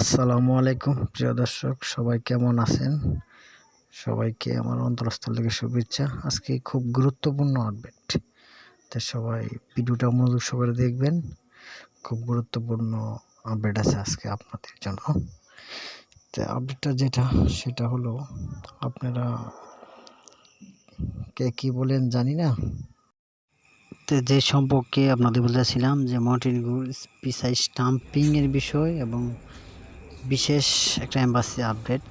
আসসালামু আলাইকুম প্রিয় দর্শক, সবাই কেমন আছেন? সবাইকে আমার অন্তরস্থল থেকে শুভেচ্ছা। আজকে খুব গুরুত্বপূর্ণ আপডেট, তো সবাই ভিডিওটা মনোযোগ সহকারে দেখবেন। খুব গুরুত্বপূর্ণ আপডেট আছে আজকে আপনাদের জন্য। তো আপডেটটা সেটা হলো, আপনারা কে কি বলেন জানি না, তো যে সম্পর্কে আপনাদের বলতেছিলাম যে মন্টিনিগ্রো ভিসা স্টাম্পিংয়ের বিষয় এবং বিশেষ একটা এম্বাসি আপডেট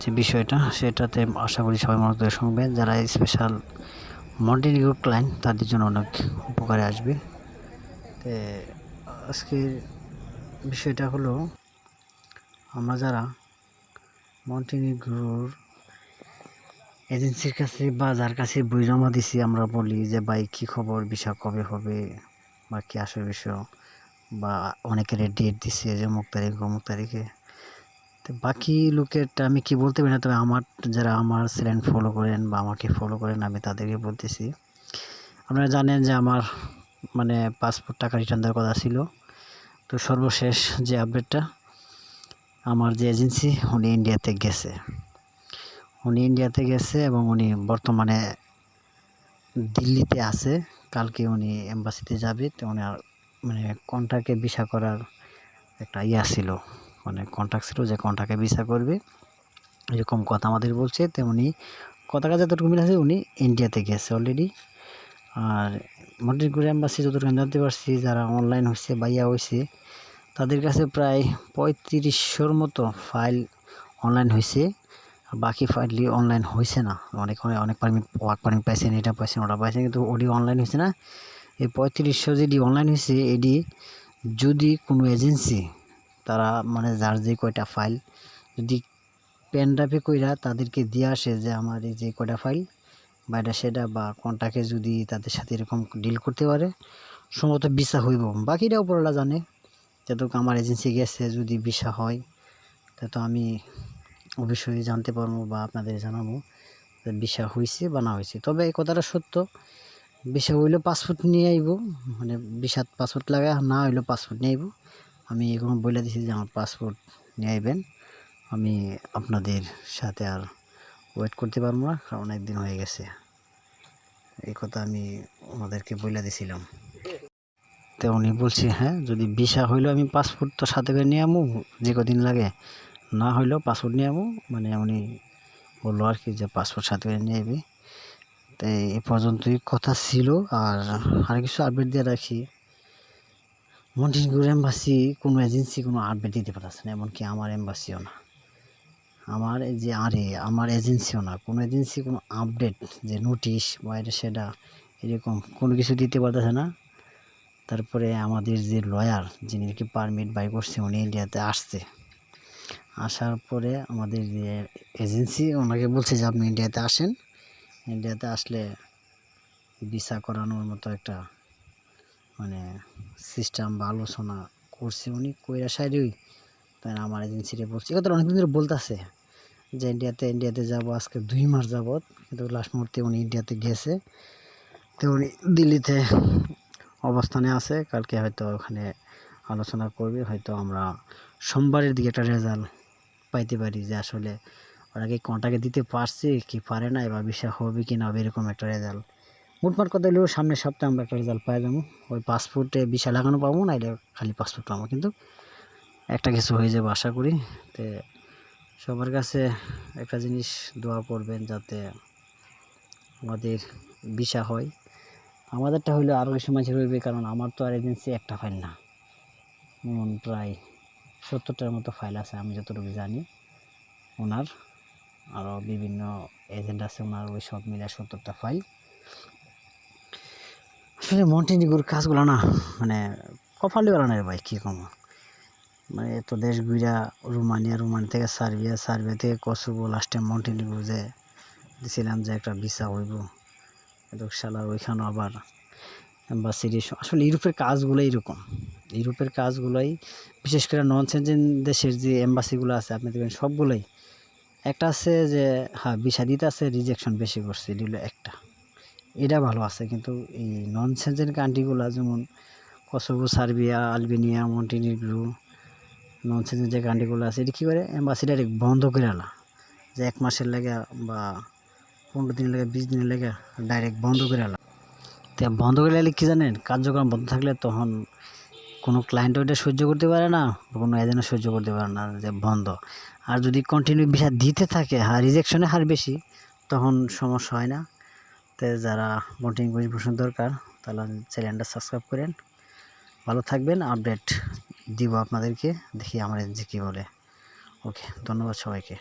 যে বিষয়টা, সেটাতে আশা করি সবাই মনোযোগ শুনবেন। যারা স্পেশাল মন্টিনিগ্রো ক্লায়েন্ট তাদের জন্য অনেক উপকারে আসবে। তো আজকের বিষয়টা হলো, আমরা যারা মন্টিনিগ্রোর এজেন্সির কাছে বা যার কাছে বই জমা দিছি, আমরা বলি যে ভাই কী খবর, ভিসা কবে হবে বা কী আসল বিষয়, বা অনেকের ডেট দিছে যে অমুক তারিখে। তো বাকি লোকেরটা আমি কি বলতে পারি না, তবে যারা আমার চ্যানেল ফলো করেন বা আমাকে ফলো করেন, আমি তাদেরকে বলতেছি, আপনারা জানেন যে আমার পাসপোর্ট টাকা রিটার্ন দেওয়ার কথা ছিল। তো সর্বশেষ যে আপডেটটা, আমার যে এজেন্সি উনি ইন্ডিয়াতে গেছে এবং উনি বর্তমানে দিল্লিতে আছে। কালকে উনি এম্বাসিতে যাবে। তো উনি কন্ট্রাক্টে ভিসা করার একটা ছিল, কন্ট্রাক্ট ছিল যে কন্ট্রাক্টে ভিসা করবে, এরকম কথা আমাদের বলছে। তো উনি কথাটা যতটুকু মিল আছে, উনি ইন্ডিয়াতে গেছে অলরেডি। আর মন্টিনিগ্রো এম্বাসি যতটুকু জানতে পারছি, যারা অনলাইন হয়েছে বাইয়া হয়েছে, তাদের কাছে প্রায় 3500-র মতো ফাইল অনলাইন হয়েছে। বাকি ফাইলই অনলাইন হয়েছে না। অনেক ওয়ার্ক পারমিট পাইছেন, এটা পাইছেন, ওটা পাইছেন, কিন্তু ওডি অনলাইন হয়েছে না। এই 3500 যেটি অনলাইন হয়েছে, এটি যদি কোনো এজেন্সি তারা যার যে কয়টা ফাইল যদি পেন ড্রাইভে কইরা তাদেরকে দিয়ে আসে যে আমার এই যে কয়টা ফাইল বা এটা সেটা, বা কন্ট্রাক্টে যদি তাদের সাথে এরকম ডিল করতে পারে, সম্ভবত ভিসা হইব। বাকিটা উপরওয়ালা জানে। যেহেতু আমার এজেন্সি গেছে, যদি ভিসা হয় তো আমি অবশ্যই জানতে পারবো বা আপনাদের জানাবো যে ভিসা হয়েছে বা না হয়েছে। তবে এই কথাটা সত্য, ভিসা হইলেও পাসপোর্ট নিয়ে আইব, ভিসাত পাসপোর্ট লাগে, না হইলেও পাসপোর্ট নিয়ে আইব। আমি এরকম বলে দিছি যে আমার পাসপোর্ট নিয়ে আইবেন। আমি আপনাদের সাথে আর ওয়েট করতে পারবো না, কারণ একদিন হয়ে গেছে। এই কথা আমি ওনাদেরকে বলে দিছিলাম। তো উনি বলছে হ্যাঁ, যদি ভিসা হইলেও আমি পাসপোর্ট তো সাথে করে নিয়ে আমু, যে কদিন লাগে, না হইলেও পাসপোর্ট নিয়ে আমু। উনি বললো আর কি যে পাসপোর্ট সাথে করে নিয়ে যাবি। তো এই পর্যন্তই কথা ছিল। আর কিছু আপডেট দিয়ে রাখি, মন্টিনিগ্রো এম্বাসি কোনো এজেন্সি কোনো আপডেট দিতে পারছে না, এমনকি আমার এম্বাসিও না, আমার এজেন্সিও না, কোনো এজেন্সি কোনো আপডেট যে নোটিশ বা এটা সেটা এরকম কোনো কিছু দিতে পারতেছে না। তারপরে আমাদের যে লয়ার, যিনি কি পারমিট বাই করছে, উনি ইন্ডিয়াতে আসছে। আসার পরে আমাদের যে এজেন্সি ওনাকে বলছে যে আপনি ইন্ডিয়াতে আসেন, ইন্ডিয়াতে আসলে ভিসা করানোর মতো একটা সিস্টেম বা আলোচনা করছে উনি, কইরা সাইডই। তাই আমার এজেন্সিটা বলছে, কথা অনেকদিন ধরে বলতেছে যে ইন্ডিয়াতে যাব, আজকে 2 মাস যাবত, কিন্তু লাস্ট মুহূর্তে উনি ইন্ডিয়াতে গেছে। তো উনি দিল্লিতে অবস্থানে আছে, কালকে হয়তো ওখানে আলোচনা করবে। হয়তো আমরা সোমবারের দিকে একটা রেজাল্ট পাইতে পারি যে আসলে ওরা কি কন্ট্রাক্টে দিতে পারছে কি পারে না, এবার ভিসা হবে কি না হবে, এরকম একটা রেজাল্ট। মোটমাট কথা হলেও সামনের সপ্তাহে আমরা একটা রেজাল্ট পাই যাবো। ওই পাসপোর্টে ভিসা লাগানো পাবো না, এটা খালি পাসপোর্ট পাবো, কিন্তু একটা কিছু হয়ে যাবে আশা করি। তো সবার কাছে একটা জিনিস দোয়া করবেন, যাতে আমাদের ভিসা হয়। আমাদেরটা হইলে আরও বেশি মানুষের হইবে, কারণ আমার তো আর এজেন্সি একটা ফাইল না, প্রায় 70টার মতো ফাইল আছে আমি যতটুকু জানি। ওনার আরও বিভিন্ন এজেন্ট আছে, ওনার ওই সব মিলে 70টা ফাইল। আসলে মন্টিনিগ্রোর কাজগুলো না কপালে বানানোর ভাই, কী কম। এত দেশ ঘুরা, রোমানিয়া থেকে সার্বিয়া থেকে কসোভো, লাস্টে মন্টিনিগ্রো যে দিছিলাম যে একটা ভিসা হইব, কিন্তু শালার ওইখানেও আবার এম্বাসির। আসলে ইউরোপের কাজগুলোই এরকম, বিশেষ করে নন সেনজেন দেশের যে এম্বাসিগুলো আছে, আপনি দেখবেন সবগুলোই একটা আছে যে হ্যাঁ ভিসা দিতে আছে, রিজেকশন বেশি করছে, এটি হলো একটা, এটা ভালো আছে। কিন্তু এই নন সেনজেন কান্ট্রিগুলো যেমন কসোভো, সার্বিয়া, আলবেনিয়া, মন্টিনিগ্রো, ননসেন্সের যে কান্ডিগুলো আছে এটা কী করে এম্বাসি ডাইরেক্ট বন্ধ করে আলা, যে 1 মাসের লেগে বা 15 দিনের লেগে 20 দিনের লেগে ডাইরেক্ট বন্ধ করে আলা। তো বন্ধ করে এলে কী জানেন, কার্যক্রম বন্ধ থাকলে তখন কোনো ক্লায়েন্ট ওইটা সহ্য করতে পারে না, কোনো এজেন্টও সহ্য করতে পারে না যে বন্ধ। আর যদি কন্টিনিউ ভিসা দিতে থাকে রিজেকশনের হার বেশি, তখন সমস্যা হয় না। তো যারা কন্টিনিউ ভেরিফিকেশন দরকার তাহলে চ্যানেলটা সাবস্ক্রাইব করেন। ভালো থাকবেন, আপডেট দিব আপনাদেরকে, দেখি আমার এজেন্সি কী বলে। ওকে, ধন্যবাদ সবাইকে।